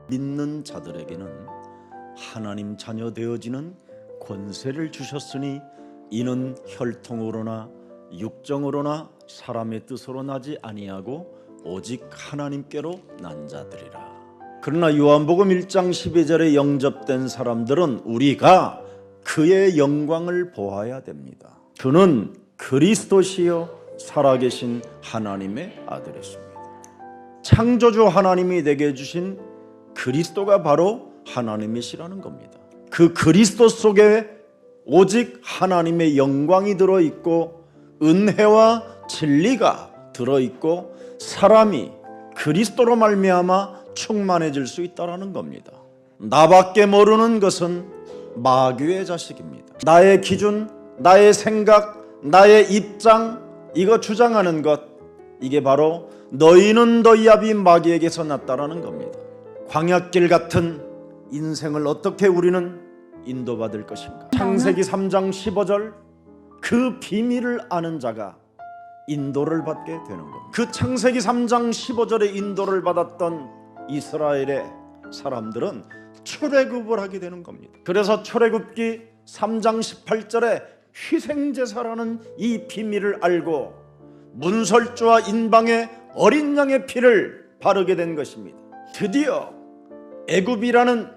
믿는 자들에게는 하나님 자녀 되어지는 권세를 주셨으니 이는 혈통으로나 육정으로나 사람의 뜻으로 나지 아니하고 오직 하나님께로 난 자들이라. 그러나 요한복음 1장 12절에 영접된 사람들은 우리가 그의 영광을 보아야 됩니다. 그는 그리스도시요 살아계신 하나님의 아들이십니다. 창조주 하나님이 내게 주신 그리스도가 바로 하나님이시라는 겁니다. 그 그리스도 속에 오직 하나님의 영광이 들어있고 은혜와 진리가 들어있고 사람이 그리스도로 말미암아 충만해질 수 있다는 겁니다. 나밖에 모르는 것은 마귀의 자식입니다. 나의 기준, 나의 생각, 나의 입장, 이거 주장하는 것, 이게 바로 너희는 너희압이 마귀에게서 났다라는 겁니다. 광야길 같은 인생을 어떻게 우리는 인도받을 것인가? 창세기 3장 15절, 그 비밀을 아는 자가 인도를 받게 되는 겁니다. 그 창세기 3장 15절에 인도를 받았던 이스라엘의 사람들은 출애굽을 하게 되는 겁니다. 그래서 출애굽기 3장 18절에 희생제사라는 이 비밀을 알고 문설주와 인방의 어린 양의 피를 바르게 된 것입니다. 드디어 애굽이라는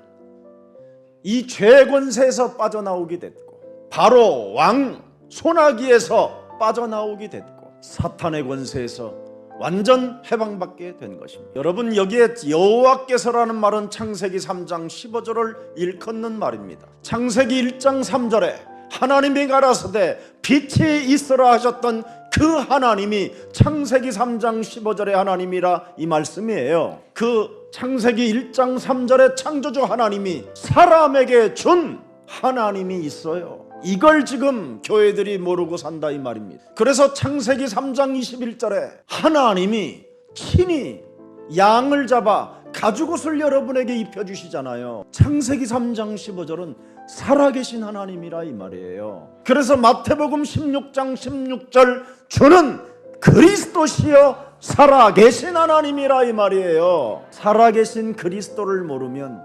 이 죄의 권세에서 빠져나오게 됐고 바로 왕 소나기에서 빠져나오게 됐고 사탄의 권세에서 완전 해방받게 된 것입니다. 여러분, 여기에 여호와께서라는 말은 창세기 3장 15절을 일컫는 말입니다. 창세기 1장 3절에 하나님이 가라사대 빛이 있으라 하셨던 그 하나님이 창세기 3장 15절의 하나님이라 이 말씀이에요. 그 창세기 1장 3절의 창조주 하나님이 사람에게 준 하나님이 있어요. 이걸 지금 교회들이 모르고 산다 이 말입니다. 그래서 창세기 3장 21절에 하나님이 친히 양을 잡아 가죽옷을 여러분에게 입혀주시잖아요. 창세기 3장 15절은 살아계신 하나님이라 이 말이에요. 그래서 마태복음 16장 16절 주는 그리스도시여 살아계신 하나님이라 이 말이에요. 살아계신 그리스도를 모르면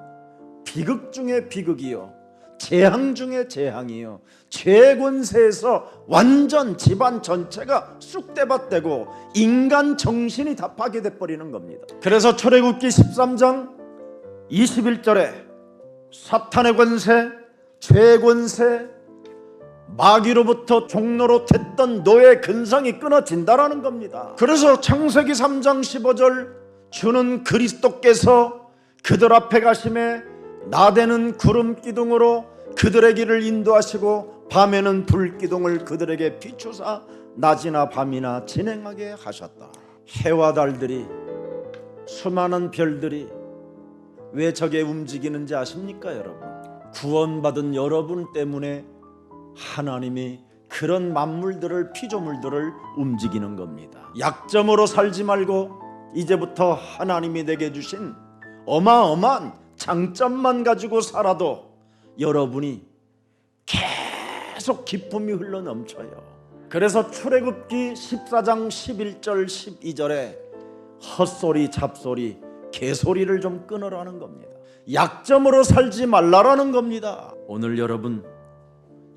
비극 중에 비극이요, 재앙 중에 재앙이요, 죄의 권세에서 완전 집안 전체가 쑥대밭되고 인간 정신이 다 파괴돼버리는 겁니다. 그래서 출애굽기 13장 21절에 사탄의 권세, 죄의 권세, 마귀로부터 종로로 됐던 노예 근성이 끊어진다라는 겁니다. 그래서 창세기 3장 15절 주는 그리스도께서 그들 앞에 가심에 낮에는 구름 기둥으로 그들의 길을 인도하시고 밤에는 불 기둥을 그들에게 비추사 낮이나 밤이나 진행하게 하셨다. 해와 달들이, 수많은 별들이 왜 저게 움직이는지 아십니까 여러분? 구원받은 여러분 때문에 하나님이 그런 만물들을, 피조물들을 움직이는 겁니다. 약점으로 살지 말고 이제부터 하나님이 내게 주신 어마어마한 장점만 가지고 살아도 여러분이 계속 기쁨이 흘러 넘쳐요. 그래서 출애굽기 14장 11절 12절에 헛소리, 잡소리, 개소리를 좀 끊으라는 겁니다. 약점으로 살지 말라라는 겁니다. 오늘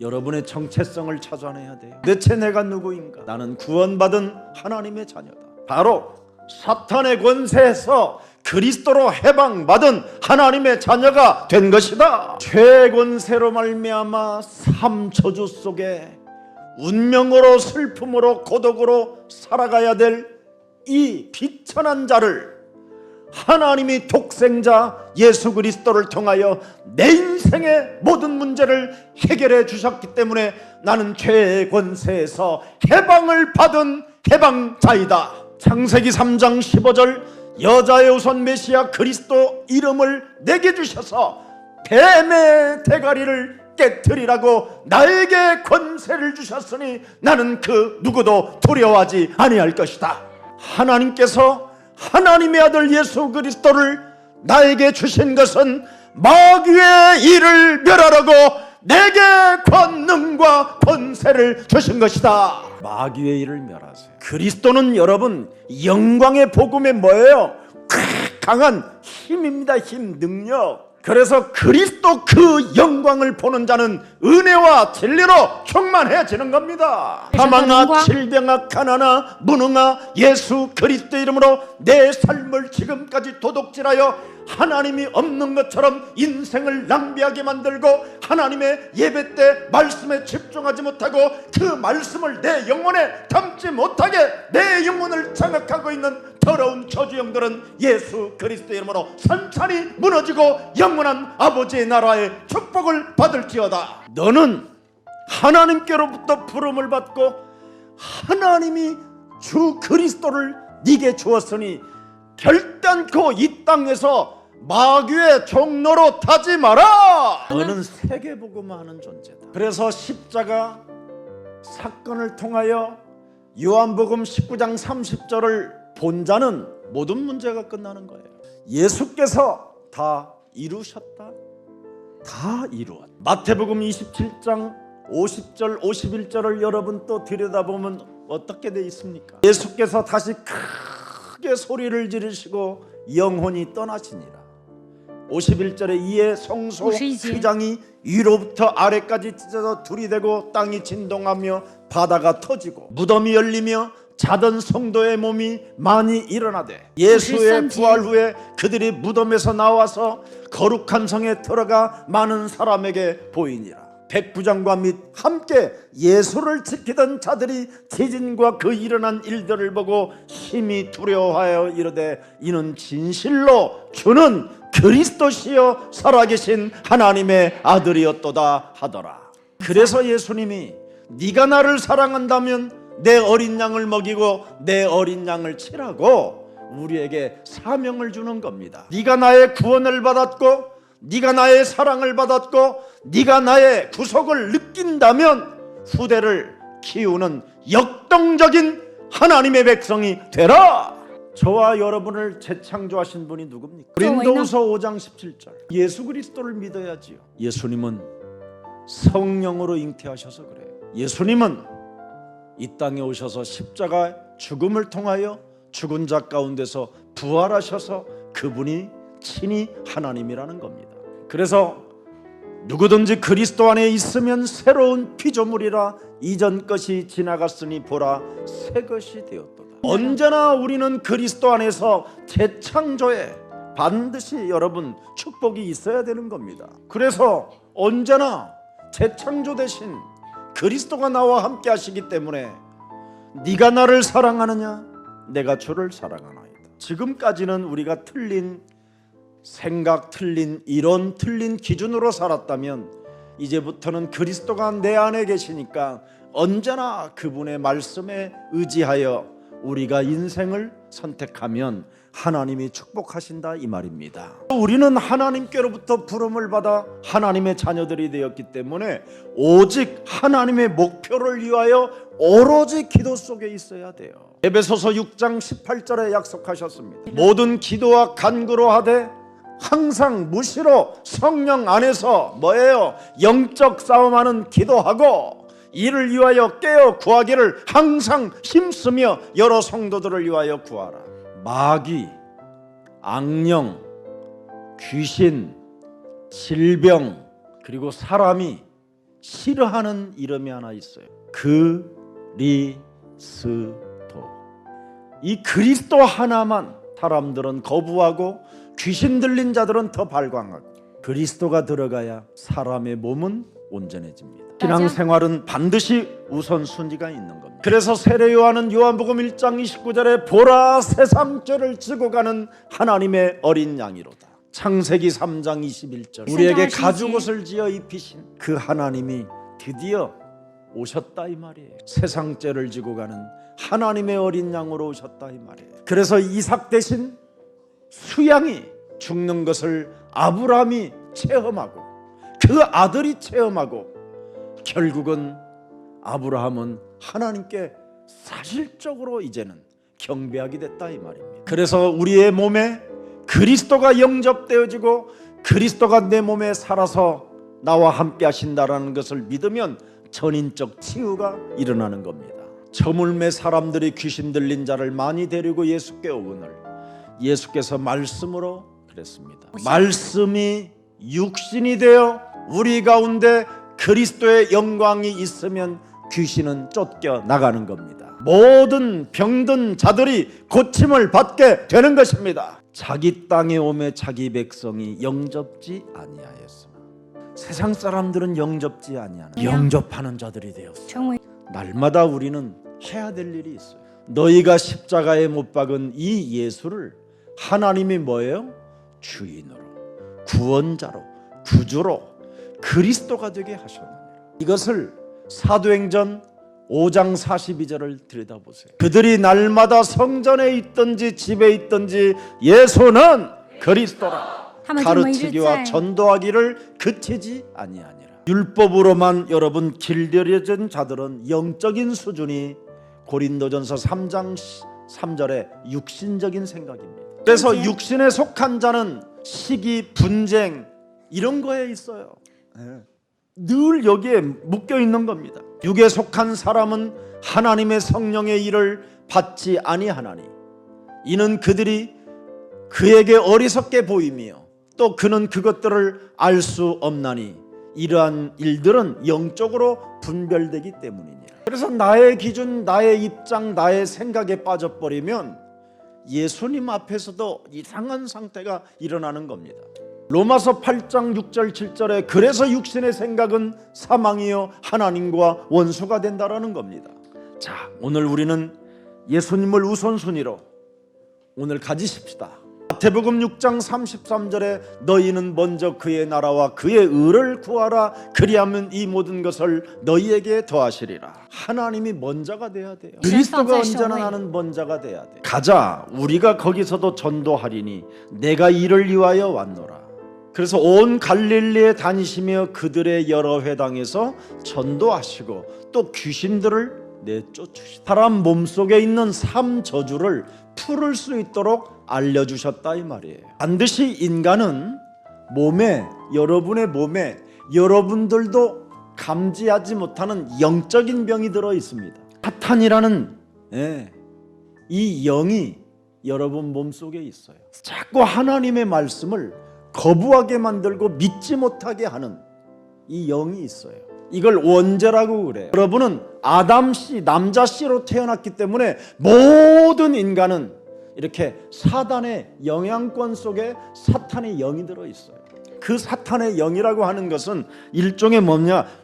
여러분의 정체성을 찾아내야 돼요. 대체 내가 누구인가? 나는 구원받은 하나님의 자녀다. 바로 사탄의 권세에서 그리스도로 해방받은 하나님의 자녀가 된 것이다. 죄의 권세로 말미암아 삶 저주 속에 운명으로, 슬픔으로, 고독으로 살아가야 될 이 비천한 자를 하나님이 독생자 예수 그리스도를 통하여 내 인생의 모든 문제를 해결해 주셨기 때문에 나는 죄의 권세에서 해방을 받은 해방자이다. 창세기 3장 15절 여자의 우선 메시아 그리스도 이름을 내게 주셔서 뱀의 대가리를 깨뜨리라고 나에게 권세를 주셨으니 나는 그 누구도 두려워하지 아니할 것이다. 하나님께서 하나님의 아들 예수 그리스도를 나에게 주신 것은 마귀의 일을 멸하라고 내게 권능과 권세를 주신 것이다. 마귀의 일을 멸하세요. 그리스도는 여러분 영광의 복음이 뭐예요? 강한 힘입니다. 힘, 능력. 그래서 그리스도 그 영광을 보는 자는 은혜와 진리로 충만해지는 겁니다. 사망아, 질병아, 가난아, 무능아, 예수 그리스도 이름으로 내 삶을 지금까지 도둑질하여 하나님이 없는 것처럼 인생을 낭비하게 만들고 하나님의 예배 때 말씀에 집중하지 못하고 그 말씀을 내 영혼에 담지 못하게 내 영혼을 장악하고 있는 더러운 저주영들은 예수 그리스도 이름으로 산산이 무너지고 영원한 아버지의 나라의 축복을 받을지어다. 너는 하나님께로부터 부름을 받고 하나님이 주 그리스도를 네게 주었으니 결단코 이 땅에서 마귀의 종로로 타지 마라. 너는 세계복음화하는 존재다. 그래서 십자가 사건을 통하여 요한복음 19장 30절을 본 자는 모든 문제가 끝나는 거예요. 예수께서 다 이루셨다. 다 이루었다. 마태복음 27장 50절 51절을 여러분 또 들여다보면 어떻게 돼 있습니까? 예수께서 다시 크게 소리를 지르시고 영혼이 떠나시니라. 51절에 이에 성소 휘장이 위로부터 아래까지 찢어져 둘이되고 땅이 진동하며 바다가 터지고 무덤이 열리며 자던 성도의 몸이 많이 일어나되 예수의 부활 후에 그들이 무덤에서 나와서 거룩한 성에 들어가 많은 사람에게 보이니라. 백부장과 및 함께 예수를 지키던 자들이 지진과 그 일어난 일들을 보고 심히 두려워하여 이르되 이는 진실로 주는 그리스도시요 살아계신 하나님의 아들이었도다 하더라. 그래서 예수님이 네가 나를 사랑한다면 내 어린 양을 먹이고 내 어린 양을 치라고 우리에게 사명을 주는 겁니다. 네가 나의 구원을 받았고 네가 나의 사랑을 받았고 네가 나의 구속을 느낀다면 후대를 키우는 역동적인 하나님의 백성이 되라. 저와 여러분을 재창조하신 분이 누굽니까? 고린도후서 5장 17절 예수 그리스도를 믿어야지요. 예수님은 성령으로 잉태하셔서 그래요. 예수님은 이 땅에 오셔서 십자가 죽음을 통하여 죽은 자 가운데서 부활하셔서 그분이 친히 하나님이라는 겁니다. 그래서 누구든지 그리스도 안에 있으면 새로운 피조물이라 이전 것이 지나갔으니 보라 새 것이 되었도다. 언제나 우리는 그리스도 안에서 재창조에 반드시 여러분 축복이 있어야 되는 겁니다. 그래서 언제나 재창조 대신 그리스도가 나와 함께 하시기 때문에 네가 나를 사랑하느냐 내가 주를 사랑하나이다. 지금까지는 우리가 틀린 생각, 틀린 이론, 틀린 기준으로 살았다면 이제부터는 그리스도가 내 안에 계시니까 언제나 그분의 말씀에 의지하여 우리가 인생을 선택하면 하나님이 축복하신다 이 말입니다. 우리는 하나님께로부터 부름을 받아 하나님의 자녀들이 되었기 때문에 오직 하나님의 목표를 위하여 오로지 기도 속에 있어야 돼요. 에베소서 6장 18절에 약속하셨습니다. 모든 기도와 간구로 하되 항상 무시로 성령 안에서 뭐예요? 영적 싸움하는 기도하고 이를 위하여 깨어 구하기를 항상 힘쓰며 여러 성도들을 위하여 구하라. 마귀, 악령, 귀신, 질병 그리고 사람이 싫어하는 이름이 하나 있어요. 그리스도. 이 그리스도 하나만 사람들은 거부하고 귀신 들린 자들은 더 발광하고 그리스도가 들어가야 사람의 몸은 온전해집니다. 신앙생활은 반드시 우선순위가 있는 겁니다. 그래서 세례 요한은 요한복음 1장 29절에 보라 세상 죄를 지고 가는 하나님의 어린 양이로다. 창세기 3장 21절 우리에게 가죽옷을 지어 입히신 그 하나님이 드디어 오셨다 이 말이에요. 세상 죄를 지고 가는 하나님의 어린 양으로 오셨다 이 말이에요. 그래서 이삭 대신 수양이 죽는 것을 아브라함이 체험하고 그 아들이 체험하고 결국은 아브라함은 하나님께 사실적으로 이제는 경배하게 됐다 이 말입니다. 그래서 우리의 몸에 그리스도가 영접되어지고 그리스도가 내 몸에 살아서 나와 함께 하신다라는 것을 믿으면 전인적 치유가 일어나는 겁니다. 저물매 사람들이 귀신 들린 자를 많이 데리고 예수께 오거늘 예수께서 말씀으로 그랬습니다. 말씀이 육신이 되어 우리 가운데 그리스도의 영광이 있으면 귀신은 쫓겨 나가는 겁니다. 모든 병든 자들이 고침을 받게 되는 것입니다. 자기 땅에 오매 자기 백성이 영접지 아니하였으나 세상 사람들은 영접지 아니하나 영접하는 자들이 되었어. 날마다 우리는 해야 될 일이 있어요. 너희가 십자가에 못 박은 이 예수를 하나님이 뭐예요? 주인으로, 구원자로, 구주로, 그리스도가 되게 하셨느니라. 이것을 사도행전 5장 42절을 들여다보세요. 그들이 날마다 성전에 있든지 집에 있든지 예수는 그리스도라 가르치기와 전도하기를 그치지 아니하니라. 율법으로만 여러분 길들여진 자들은 영적인 수준이 고린도전서 3장 3절의 육신적인 생각입니다. 그래서 육신에 속한 자는 시기, 분쟁 이런 거에 있어요. 늘 여기에 묶여 있는 겁니다. 육에 속한 사람은 하나님의 성령의 일을 받지 아니하나니 이는 그들이 그에게 어리석게 보이며 또 그는 그것들을 알 수 없나니 이러한 일들은 영적으로 분별되기 때문이니라. 그래서 나의 기준, 나의 입장, 나의 생각에 빠져버리면 예수님 앞에서도 이상한 상태가 일어나는 겁니다. 로마서 8장 6절 7절에 그래서 육신의 생각은 사망이요 하나님과 원수가 된다라는 겁니다. 자, 오늘 우리는 예수님을 우선순위로 오늘 가지십시다. 마태복음 6장 33절에 너희는 먼저 그의 나라와 그의 의를 구하라 그리하면 이 모든 것을 너희에게 더하시리라. 하나님이 먼저가 돼야 돼요. 그리스도가 언제나 나는 먼저가 돼야 돼. 가자, 우리가 거기서도 전도하리니 내가 이를 위하여 왔노라. 그래서 온 갈릴리에 다니시며 그들의 여러 회당에서 전도하시고 또 귀신들을 내쫓으시다. 사람 몸속에 있는 삼 저주를 풀을 수 있도록 알려주셨다 이 말이에요. 반드시 인간은 여러분의 몸에 여러분들도 감지하지 못하는 영적인 병이 들어 있습니다. 사탄이라는 이 영이 여러분 몸속에 있어요. 자꾸 하나님의 말씀을 거부하게 만들고 믿지 못하게 하는 이 영이 있어요. 이걸 원죄라고 그래요. 여러분은 아담씨, 남자씨로 태어났기 때문에 모든 인간은 이렇게 사단의 영향권 속에 사탄의 영이 들어있어요. 그 사탄의 영이라고 하는 것은 일종의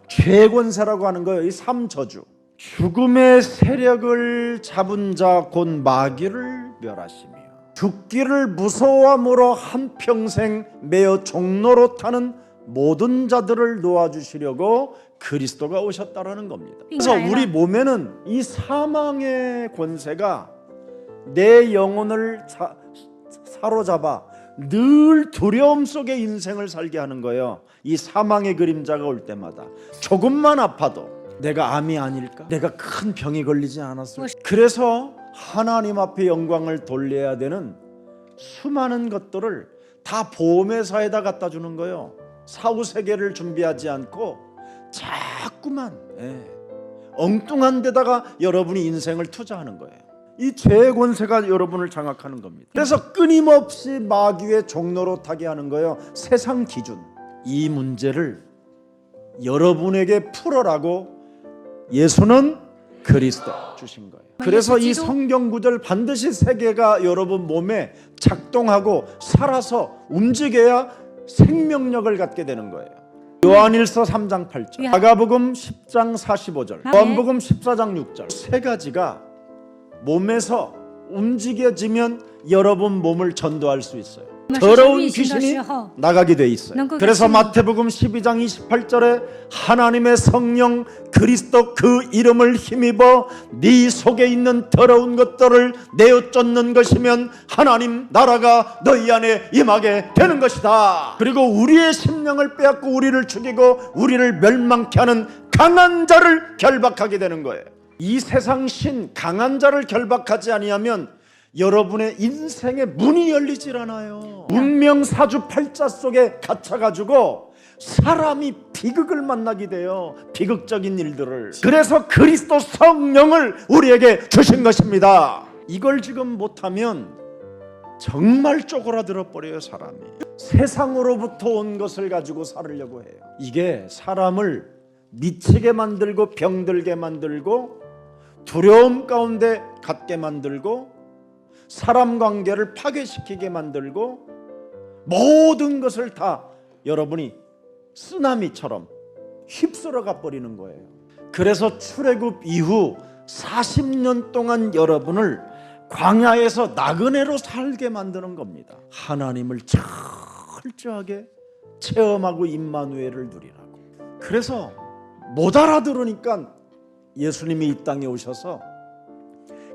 죄권세라고 하는 거예요. 이 삼저주. 죽음의 세력을 잡은 자 곧 마귀를 멸하시며 죽기를 무서워함으로 한평생 매어 종로로 타는 모든 자들을 놓아주시려고 그리스도가 오셨다라는 겁니다. 그래서 우리 몸에는 이 사망의 권세가 내 영혼을 사로잡아 늘 두려움 속에 인생을 살게 하는 거예요. 이 사망의 그림자가 올 때마다 조금만 아파도 내가 암이 아닐까? 내가 큰 병이 걸리지 않았을까? 그래서 하나님 앞에 영광을 돌려야 되는 수많은 것들을 다 보험회사에다 갖다 주는 거예요. 사후세계를 준비하지 않고 자꾸만 엉뚱한 데다가 여러분이 인생을 투자하는 거예요. 이 죄의 권세가 여러분을 장악하는 겁니다. 그래서 끊임없이 마귀의 종로로 타게 하는 거예요. 세상 기준. 이 문제를 여러분에게 풀어라고 예수는 그리스도 주신 거예요. 그래서 이 성경 구절 반드시 세 개가 여러분 몸에 작동하고 살아서 움직여야 생명력을 갖게 되는 거예요. 요한일서 3장 8절, 마가복음 10장 45절, 요한복음 14장 6절 세 가지가 몸에서 움직여지면 여러분 몸을 전도할 수 있어요. 더러운 귀신이 나가게 돼 있어요. 그래서 마태복음 12장 28절에 하나님의 성령 그리스도 그 이름을 힘입어 네 속에 있는 더러운 것들을 내어 쫓는 것이면 하나님 나라가 너희 안에 임하게 되는 것이다. 그리고 우리의 심령을 빼앗고 우리를 죽이고 우리를 멸망케 하는 강한 자를 결박하게 되는 거예요. 이 세상 신 강한 자를 결박하지 아니하면 여러분의 인생의 문이 열리질 않아요. 운명사주 팔자 속에 갇혀가지고 사람이 비극을 만나게 돼요. 비극적인 일들을. 그래서 그리스도 성령을 우리에게 주신 것입니다. 이걸 지금 못하면 정말 쪼그라들어 버려요. 사람이 세상으로부터 온 것을 가지고 살으려고 해요. 이게 사람을 미치게 만들고 병들게 만들고 두려움 가운데 갖게 만들고 사람 관계를 파괴시키게 만들고 모든 것을 다 여러분이 쓰나미처럼 휩쓸어가 버리는 거예요. 그래서 출애굽 이후 40년 동안 여러분을 광야에서 나그네로 살게 만드는 겁니다. 하나님을 철저하게 체험하고 임마누엘을 누리라고. 그래서 못 알아들으니까 예수님이 이 땅에 오셔서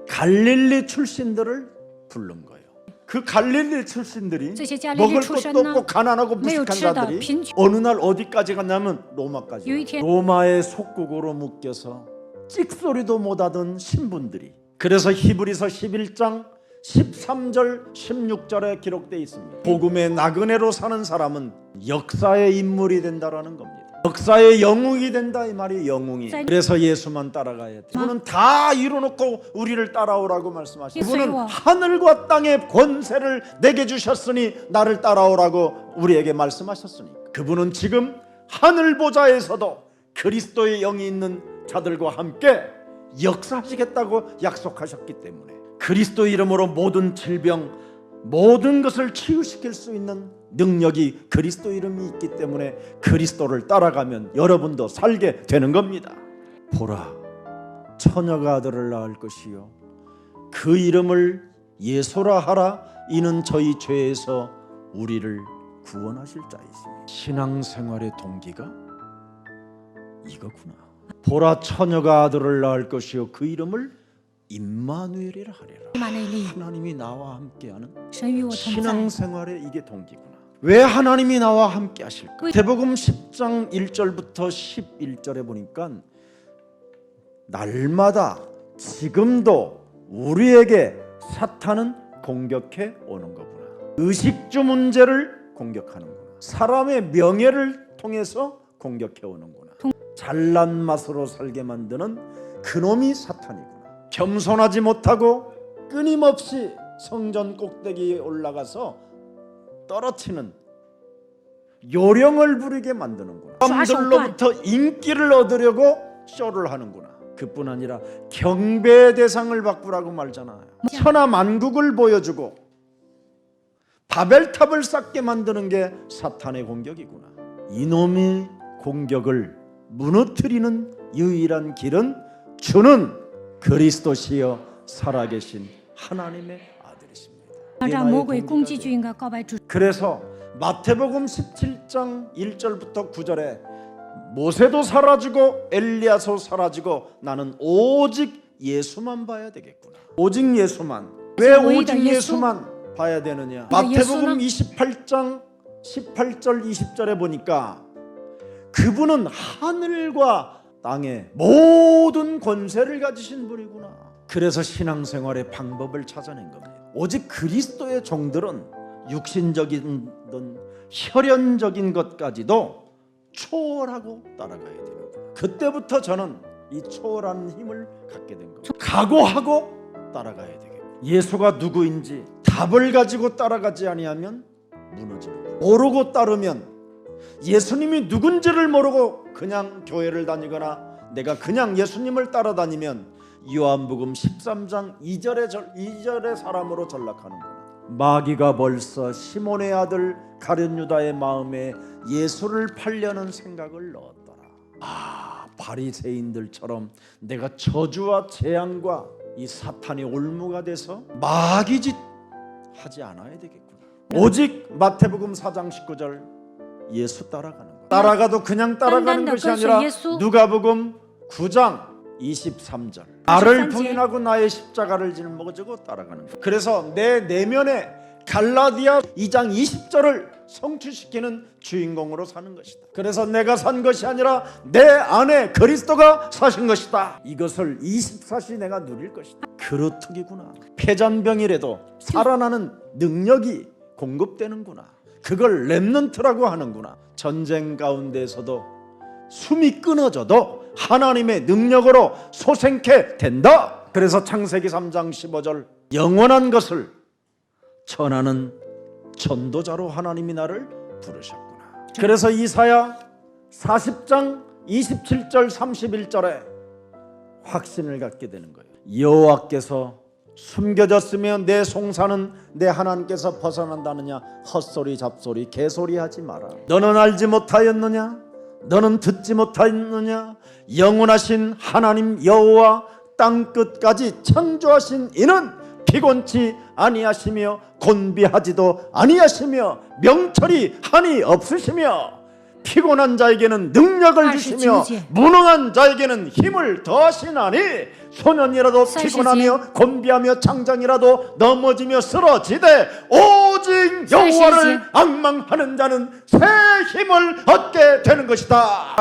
갈릴리 출신들을 부른 거예요. 그 갈릴리 출신들이 먹을 것도 없고 가난하고 무식한 자들이 어느 날 어디까지 갔냐면 로마까지. 로마의 속국으로 묶여서 찍소리도 못하던 신분들이. 그래서 히브리서 11장 13절 16절에 기록되어 있습니다. 복음의 나그네로 사는 사람은 역사의 인물이 된다라는 겁니다. 역사의 영웅이 된다 이 말이 영웅이. 그래서 예수만 따라가야 돼. 그분은 다 이루놓고 우리를 따라오라고 말씀하시고, 그분은 하늘과 땅의 권세를 내게 주셨으니 나를 따라오라고 우리에게 말씀하셨으니, 그분은 지금 하늘 보좌에서도 그리스도의 영이 있는 자들과 함께 역사하시겠다고 약속하셨기 때문에 그리스도 이름으로 모든 질병 모든 것을 치유시킬 수 있는 능력이 그리스도 이름이 있기 때문에 그리스도를 따라가면 여러분도 살게 되는 겁니다. 보라, 처녀가 아들을 낳을 것이요 그 이름을 예수라 하라. 이는 저희 죄에서 우리를 구원하실 자이시니. 신앙생활의 동기가 이거구나. 보라, 처녀가 아들을 낳을 것이요 그 이름을 임마누엘이라 하리라. 하나님이 나와 함께하는 신앙생활의 이게 동기구나. 왜 하나님이 나와 함께 하실까? 대복음 10장 1절부터 11절에 보니까 날마다 지금도 우리에게 사탄은 공격해 오는 거구나. 의식주 문제를 공격하는구나. 사람의 명예를 통해서 공격해 오는구나. 잘난 맛으로 살게 만드는 그놈이 사탄이구나. 겸손하지 못하고 끊임없이 성전 꼭대기에 올라가서 떨어뜨리는 요령을 부리게 만드는구나. 사람들로부터 인기를 얻으려고 쇼를 하는구나. 그뿐 아니라 경배의 대상을 바꾸라고 말잖아요. 천하만국을 보여주고 바벨탑을 쌓게 만드는 게 사탄의 공격이구나. 이놈의 공격을 무너뜨리는 유일한 길은 주는 그리스도시여 살아계신 하나님의 아들이십니다. 그래서 마태복음 17장 1절부터 9절에 모세도 사라지고 엘리야도 사라지고 나는 오직 예수만 봐야 되겠구나. 오직 예수만. 왜 오직 예수만 봐야 되느냐? 마태복음 28장 18절 20절에 보니까 그분은 하늘과 땅의 모든 권세를 가지신 분이구나. 그래서 신앙생활의 방법을 찾아낸 겁니다. 오직 그리스도의 종들은 육신적인 혈연적인 것까지도 초월하고 따라가야 되는구나. 그때부터 저는 이 초월한 힘을 갖게 된 겁니다. 각오하고 따라가야 되겠다. 예수가 누구인지 답을 가지고 따라가지 아니하면 무너지는 거예요. 모르고 따르면 예수님이 누군지를 모르고 그냥 교회를 다니거나 내가 그냥 예수님을 따라다니면 요한복음 13장 2절의 사람으로 전락하는구나. 마귀가 벌써 시몬의 아들 가룟 유다의 마음에 예수를 팔려는 생각을 넣었더라. 바리새인들처럼 내가 저주와 재앙과 이 사탄이 올무가 돼서 마귀짓 하지 않아야 되겠구나. 오직 마태복음 4장 19절 예수 따라가는 거야. 따라가도 그냥 따라가는 것이 아니라 누가복음 9장 23절 나를 부인하고 나의 십자가를 짊어지고 따라가는 거야. 그래서 내 내면에 갈라디아 2장 20절을 성취시키는 주인공으로 사는 것이다. 그래서 내가 산 것이 아니라 내 안에 그리스도가 사신 것이다. 이것을 24시 내가 누릴 것이다. 그루터기구나. 폐잔병이라도 살아나는 능력이 공급되는구나. 그걸 렘넌트라고 하는구나. 전쟁 가운데서도 숨이 끊어져도 하나님의 능력으로 소생케 된다. 그래서 창세기 3장 15절 영원한 것을 전하는 전도자로 하나님이 나를 부르셨구나. 그래서 이사야 40장 27절 31절에 확신을 갖게 되는 거예요. 여호와께서 숨겨졌으며 내 송사는 내 하나님께서 벗어난다느냐. 헛소리 잡소리 개소리 하지 마라. 너는 알지 못하였느냐? 너는 듣지 못하였느냐? 영원하신 하나님 여호와 땅끝까지 창조하신 이는 피곤치 아니하시며 곤비하지도 아니하시며 명철이 한이 없으시며 피곤한 자에게는 능력을 주시며 무능한 자에게는 힘을 더하시나니 소년이라도 피곤하며 곤비하며 창장이라도 넘어지며 쓰러지되 오직 여호와를 앙망하는 자는 새 힘을 얻게 되는 것이다.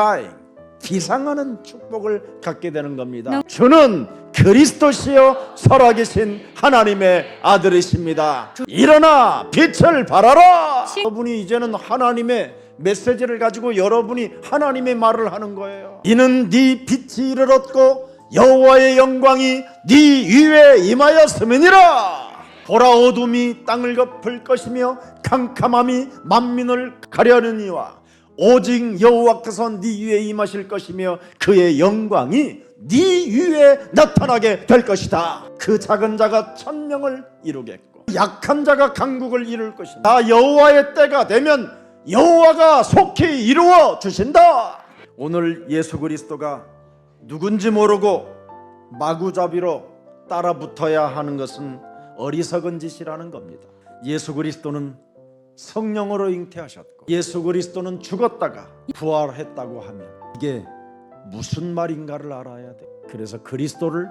기상하는 축복을 갖게 되는 겁니다. 주는 그리스도시요 살아계신 하나님의 아들이십니다. 일어나 빛을 발하라. 여러분이 이제는 하나님의 메시지를 가지고 여러분이 하나님의 말을 하는 거예요. 이는 네 빛이 이르렀고 여호와의 영광이 네 위에 임하였음이니라. 보라 어둠이 땅을 덮을 것이며 캄캄함이 만민을 가려느니와 오직 여호와께서 네 위에 임하실 것이며 그의 영광이 네 위에 나타나게 될 것이다. 그 작은 자가 천명을 이루겠고 약한 자가 강국을 이룰 것이다. 나 여호와의 때가 되면 여호와가 속히 이루어 주신다. 오늘 예수 그리스도가 누군지 모르고 마구잡이로 따라 붙어야 하는 것은 어리석은 짓이라는 겁니다. 예수 그리스도는 성령으로 잉태하셨고 예수 그리스도는 죽었다가 부활했다고 하면 이게 무슨 말인가를 알아야 돼. 그래서 그리스도를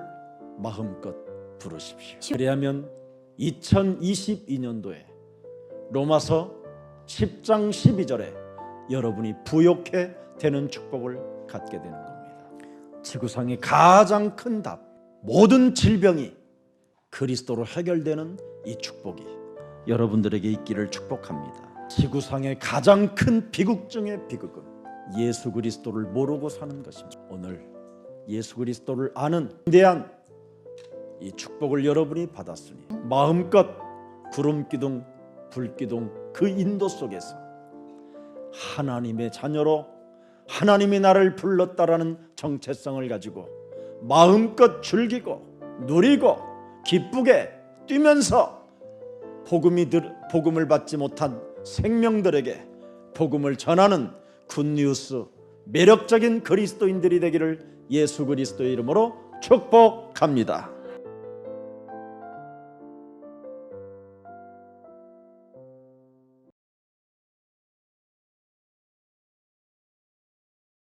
마음껏 부르십시오. 그래야면 2022년도에 로마서 10장 12절에 여러분이 부욕해 되는 축복을 갖게 되는 겁니다. 지구상의 가장 큰 답, 모든 질병이 그리스도로 해결되는 이 축복이 여러분들에게 있기를 축복합니다. 지구상의 가장 큰 비극 중의 비극은 예수 그리스도를 모르고 사는 것입니다. 오늘 예수 그리스도를 아는 위대한 이 축복을 여러분이 받았으니 마음껏 구름기둥 불기둥 그 인도 속에서 하나님의 자녀로 하나님이 나를 불렀다라는 정체성을 가지고 마음껏 즐기고 누리고 기쁘게 뛰면서 복음을 받지 못한 생명들에게 복음을 전하는 굿뉴스 매력적인 그리스도인들이 되기를 예수 그리스도의 이름으로 축복합니다.